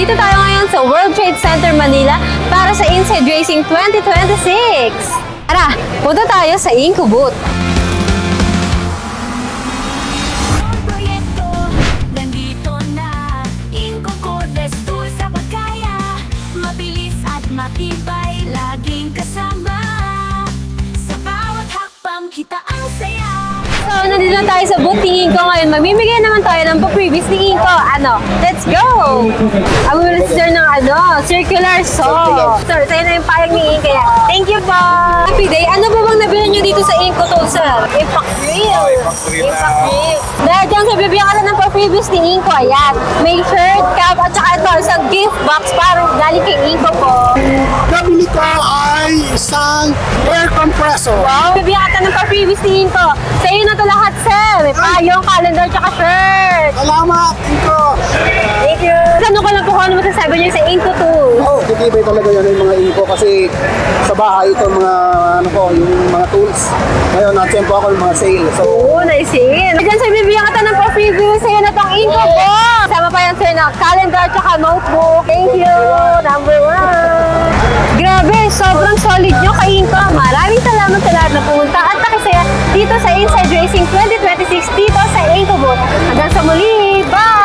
Nandito tayo ngayon sa World Trade Center, Manila para sa Inside Racing 2026. Tara, punta tayo sa Inco booth. Proyekto, nandito na. Inco Cordless Tools sa pagkaya. Mabilis at matibay, laging kasama. Sa bawat hakbang kita ang saya. So, nandito na tayo sa booth ni Inco ngayon. Mamimigay naman tayo ng pa-previous ni Inco. Let's go! Ang minister ng circular saw. Sir, sa'yo na yung payag ni Inco. Thank you po! Happy day! Ano ba bang nabili nyo dito sa Inco Tools, sir? Impact Grill. Impact Grill. Dahil dyan, sir, bibigyan ka na ng pa-previous ni Inco. Ayan. May shirt, cap, at saka ito, isang gift box para galing kay Inco po. Nabili ko ay isang air compressor. Wow! Bibigyan ka ng pa-previous ni Inco. Sa'yo na ito lahat, sir. May payong, calendar, tsaka shirt. Salamat, Inko! Thank you. Ano ko lang po kung ano masasabi niyo sa Inco Tools? Oh, titibay talaga yun yung mga Inko kasi sa bahay ito mga yung mga tools. Ngayon, na-tempo ako yung mga sale. So, Oo, nice yun. Diyan sir, bibigyan ka ng pa-preview sa'yo na tong Inco po. Sama pa yan sir na calendar tsaka notebook. Thank you. Number 1. Grabe, sobrang solid nyo kay Inco. Maraming salamat sa lahat na pumunta at nakisaya dito sa Inside Racing 2026 dito sa Inco booth. Hanggang sa muli. Bye!